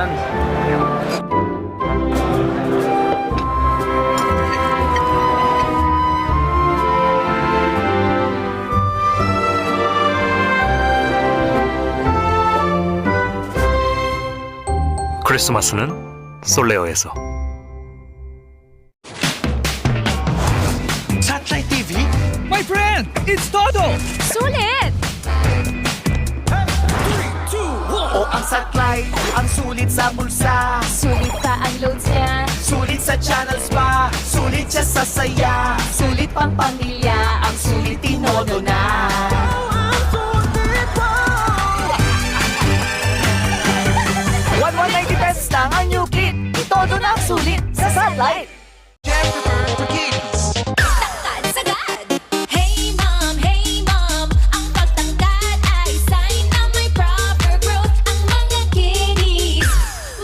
yan. 크리스마스는 솔레어에서. Satellite TV? My friend, it's Todo! Sulit! O ang satellite, ang sulit sa bulsa. Sulit pa ang loads niya. Sulit sa channels pa, sulit siya sa saya. Sulit pang pamilya. Ang sulit tinodo na. 190 pesos lang ang new kit. Todo na ang sulit sa satellite. Tangkad sagad! Hey mom, ang pagtangkad ay sign na may proper growth ang mga kiddies.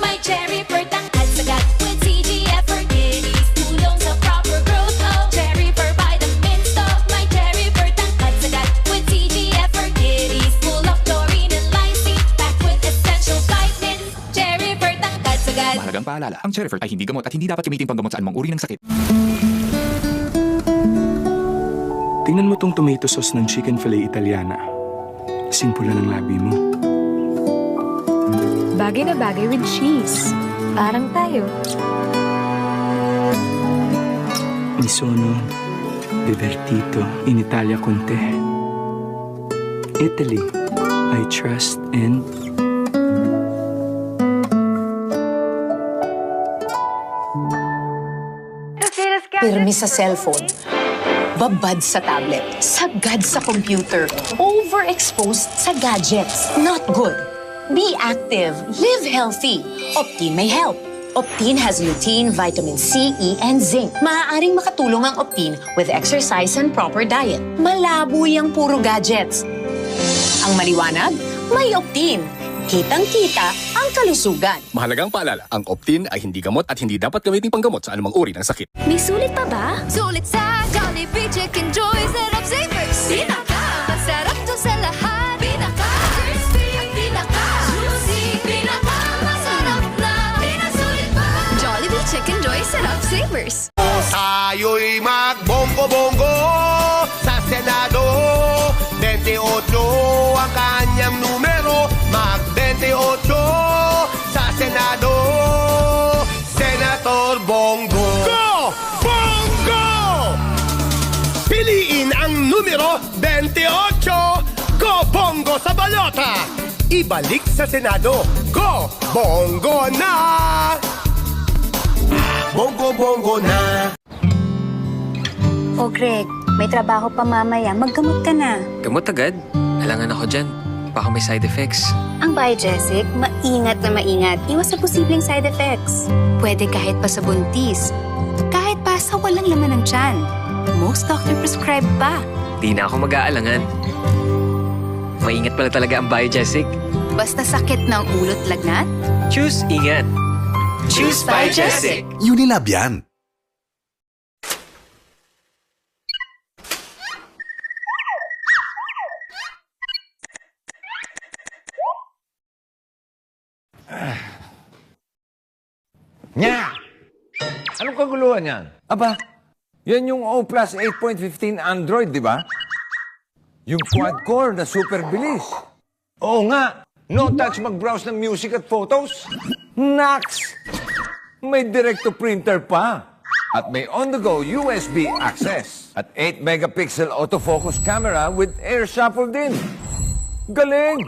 May cherry for tangkad sagad with CGF for kiddies. Tulong sa proper growth, oh. Cherry for vitamins, to. May cherry for tangkad sagad with CGF for kiddies. Full of chlorine and lysine, packed with essential vitamins. Cherry for tangkad sagad. Mahalagang paalala, ang Cherryfert ay hindi gamot at hindi dapat gamitin panggamot sa anumang uri ng sakit. Tingnan mo tong tomato sauce ng chicken fillet Italiana. Simpula ng labi mo. Bagay na bagay with cheese. Parang tayo. Mi sono divertito in Italia con te. Italy, I trust and... Pirmi sa cellphone, babad sa tablet, sagad sa computer, overexposed sa gadgets. Not good. Be active. Live healthy. Optine may help. Optine has lutein, vitamin C, E, and zinc. Maaaring makatulong ang Optine with exercise and proper diet. Malabo yung puro gadgets. Ang maliwanag, may Optine. Kitang-kita ang kalusugan. Mahalagang paalala, ang Optin ay hindi gamot at hindi dapat gamitin panggamot sa anumang uri ng sakit. May sulit pa ba? Sulit sa Jollibee Chicken Joy Sarap Savers. Pinaka masarap to sa lahat. Pinaka crispy at pinaka juicy. Pinaka masarap na pinasulit pa. Jollibee Chicken Joy Sarap Savers. Tayo'y magbonggo-bongo sa Senado. 28 ang kanyang numero. Mag-28 sa Senado. Senator Bongo. Go! Bongo! Piliin ang numero 28. Go Bongo sa balota. Ibalik sa Senado. Go Bongo na! Bongo-bongo na. O Greg, may trabaho pa mamaya. Maggamot ka na. Gamot agad? Alangan ako dyan. Baka may side effects. Ang Biogesic, maingat na maingat. Iwas sa posibleng side effects. Pwede kahit pa sa buntis. Kahit pa sa walang laman ng tiyan. Most doctor prescribe pa. Di na ako mag-aalangan. Maingat pala talaga ang Biogesic. Basta sakit ng ulot lagnat. Choose ingat. Choose Biogesic. Unilab yan. Nya! Anong kaguluhan yan? Aba, yan yung O Plus 8.15 Android, di ba? Yung quad-core na super bilis. Oo nga, no-touch mag-browse ng music at photos. Naks! May direct-to-printer pa. At may on-the-go USB access. At 8-megapixel autofocus camera with air shuffle din. Galing!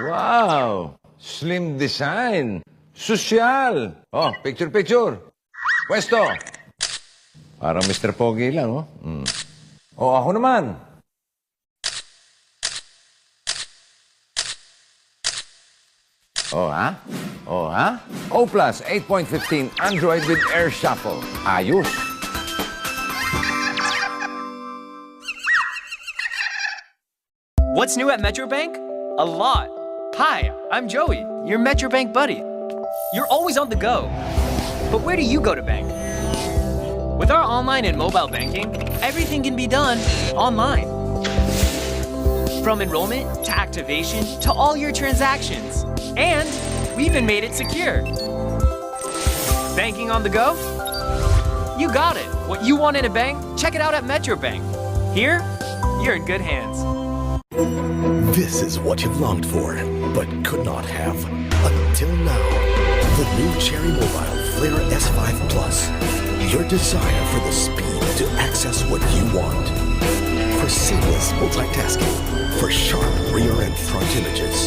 Wow! Slim design. Sosyal. Oh, picture. Pwesto. Parang Mr. Pogi lang, oh. Oh, ako naman. Oh, ha? O Plus 8.15 Android with Air Shuffle. Ayos. What's new at Metrobank? A lot. Hi, I'm Joey, your Metrobank buddy. You're always on the go. But where do you go to bank? With our online and mobile banking, everything can be done online. From enrollment to activation to all your transactions. And we even made it secure. Banking on the go? You got it. What you want in a bank, check it out at Metro Bank. Here, you're in good hands. This is what you've longed for, but could not have until now. The new Cherry Mobile Flair S5 Plus. Your desire for the speed to access what you want. For seamless multitasking. For sharp rear and front images.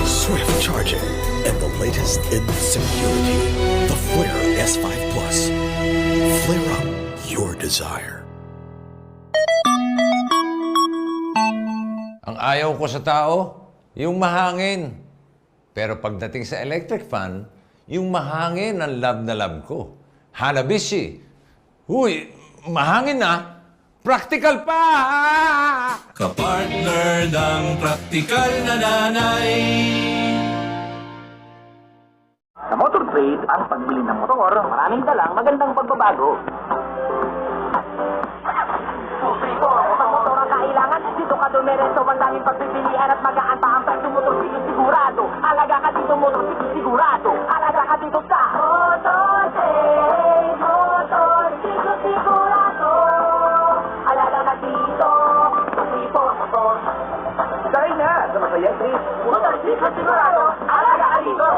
Swift charging. And the latest in security. The Flair S5 Plus. Flare up your desire. Ang ayaw ko sa tao, yung mahangin. Pero pagdating sa electric fan, yung mahangin ang love na love ko. Hanabishi. Huy, mahangin na. Practical pa! Kapartner ng practical na nanay. Sa Motor Trade, ang pagbili ng motor, maraming dalang magandang pagbabago. Sa motor ang kailangan, dito ka dumiretso, ang daming pagpipilian at magaan pa ang presyo motor, sigurado. Halaga ka dito motor, sigurado. Halaga ka dito sa Motor Trade, motor, sigurado. Halaga ka dito, motor. Sorry na, sa masaya, motor, sigurado. Halaga ka dito.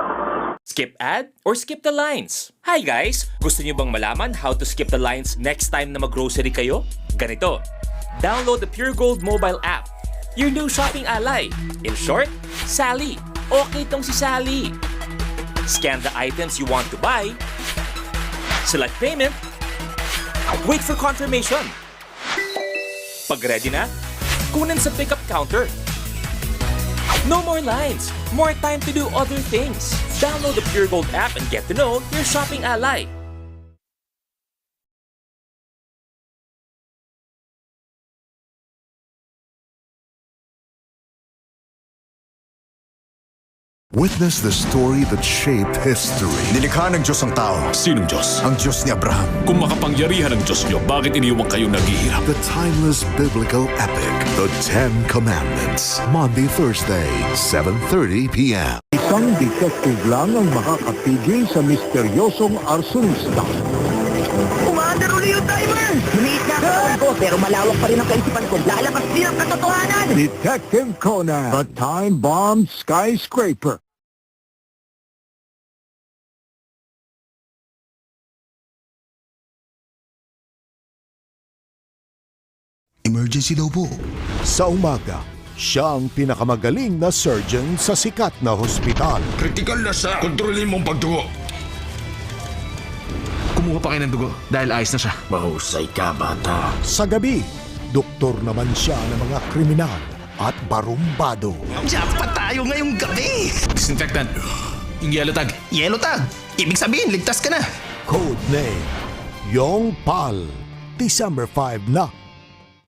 Skip ad or skip the lines? Hi guys! Gusto niyo bang malaman how to skip the lines next time na mag-grocery kayo? Ganito, download the Pure Gold mobile app, your new shopping ally. In short, Sally. Okay tong si Sally. Scan the items you want to buy, select payment, wait for confirmation. Pag ready na, kunin sa pickup counter. No more lines, more time to do other things. Download the Pure Gold app and get to know your shopping ally. Witness the story that shaped history. Nilikha ng Diyos ang tao. Sinong Diyos? Ang Diyos ni Abraham. Kung makapangyarihan ang Diyos niyo, bakit iniwang kayong naghihirap? The timeless biblical epic, The Ten Commandments. Monday, Thursday, 7:30 p.m. Isang detective lang ang makakapigil sa misteryosong arsonista. Umaandar uli yung timer! Lumiit na ang ko, pero malawak pa rin ang kaisipan ko. Lalabas din ang katotohanan! Detective Conan, the time-bomb skyscraper. Emergency daw po. Sa umaga, siya ang pinakamagaling na surgeon sa sikat na hospital. Critical na siya. Kontrolin mong pagdugo. Kumuha pa kayo ng dugo dahil ayos na siya. Mahusay ka, bata. Sa gabi, doktor naman siya ng mga kriminal at barumbado. Jackpot tayo ngayong gabi! Disinfectant. Yung yellow tag. Yellow tag! Ibig sabihin, ligtas ka na! Code name, Yong Pal. December 5 na.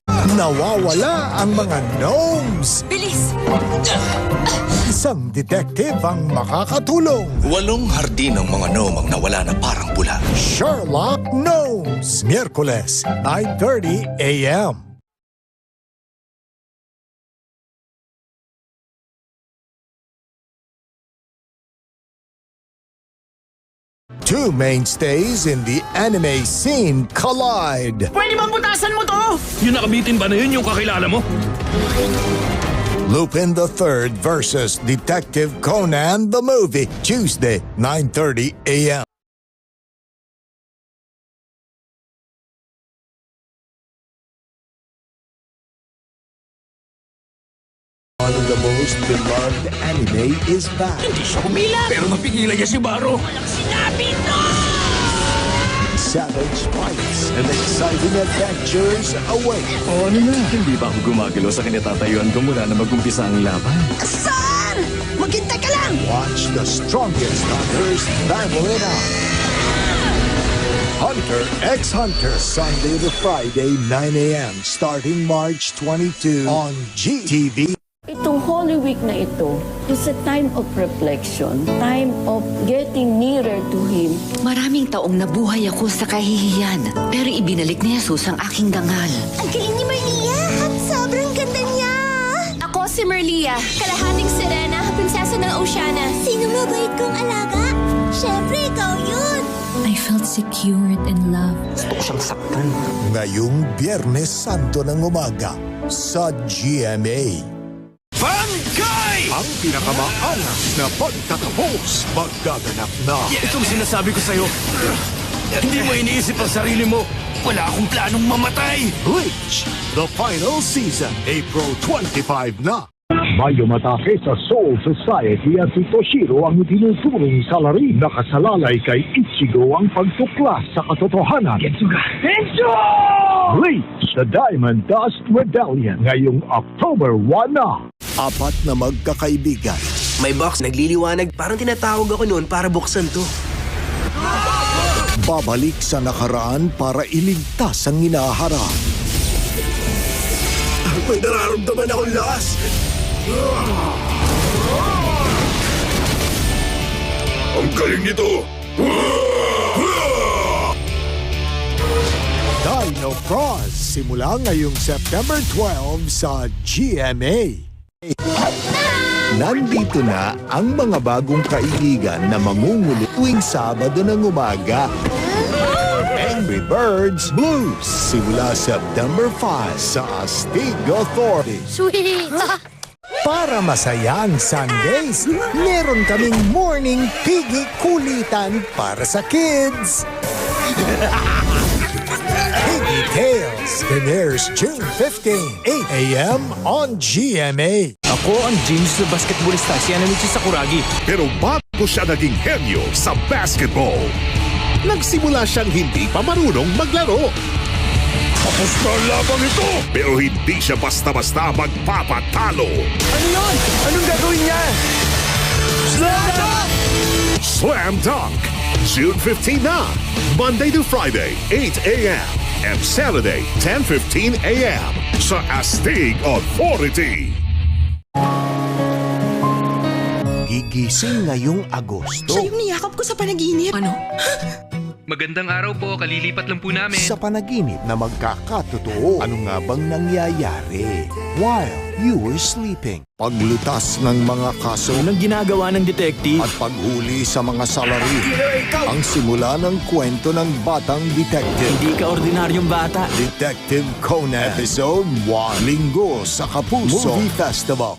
Nawawala ang mga gnomes. Bilis! Isang detective ang makakatulong. 8 hardin ng mga gnome ang nawala na parang pula. Sherlock Gnomes. Miyerkules, 9:30 a.m. Two mainstays in the anime scene collide. Pwede bang butasan mo to? Yung nakabitin ba na yun yung kakilala mo? Lupin the Third versus Detective Conan the movie, Tuesday, 9:30 a.m. One of the most beloved anime is back. Hindi siya humila! Pero napigilan niya si Baro! Walang sinabi to! Savage fights and exciting adventures await. O ano na? Hindi ba ako gumagalaw sa kinatatayuan ko mula na mag-umpisa ang laban? Saan? Maghintay ka lang! Watch the strongest hunters battle it out. Hunter x Hunter, Sunday to Friday, 9 a.m. starting March 22 on GTV. Itong Holy Week na ito is a time of reflection, time of getting nearer to Him. Maraming taong nabuhay ako sa kahihiyan, pero ibinalik ni Jesus ang aking dangal. Ang galing ni Marlia! Sobrang ganda niya! Ako si Marlia, kalahating sirena, prinsesa ng Oceana. Sino mabait kong alaga? Siyempre, ikaw yun! I felt secured and loved. Gusto ko siyang saktan. Ngayong Biyernes Santo ng umaga sa GMA. Bangkay! Ang pinakamaangas na pagtatapos magaganap na. Itong sinasabi ko sa'yo. Hindi mo iniisip ang sarili mo. Wala akong planong mamatay. Bleach, the final season, April 25 na. May umatake sa Soul Society at si Toshiro ang itinuturong salarin. Nakasalalay kay Ichigo ang pagtuklas sa katotohanan. Getsuga! Bleach, the Diamond Dust Rebellion, ngayong October 1 na. 4 na magkakaibigan. May box nagliliwanag. Parang tinatawag ako noon para buksan to. Babalik sa nakaraan para iligtas ang inaharap. May nararamdaman akong lakas. Ang galing nito! Dino Cross, simula ngayong September 12 sa GMA. Nandito na ang mga bagong kaibigan na mangunguli tuwing Sabado ng umaga. Angry Birds Blues, simula September 5 sa Astig Authority. Sweet! Para masaya ang Sundays, meron kaming morning piggy kulitan para sa kids. Piggy Tales premieres June 15, 8 a.m. on GMA. Ako ang genius na basketballista, si Anamichi Sakuragi. Pero bago siya naging henyo sa basketball, nagsimula siyang hindi pa marunong maglaro. Tapos na ang labang ito! Pero hindi siya basta-basta magpapatalo. Ano yun? Anong gagawin niya? Slam Dunk! Slam Dunk! June 15 na! Monday to Friday, 8 a.m. and Saturday, 10:15 a.m. sa Astig Authority. Gigising ngayong Agosto. Siya yung niyakap ko sa panaginip. Ano? Magandang araw po, kalilipat lang po namin. Sa panaginip na magkakatotoo, ano nga bang nangyayari while you were sleeping? Paglutas ng mga kaso Anong ginagawa ng detective? at paghuli sa mga salarin. Ang simula ng kwento ng batang detective. Hindi ka ordinaryong bata. Detective Conan. Episode 1. Linggo sa Kapuso Movie Festival.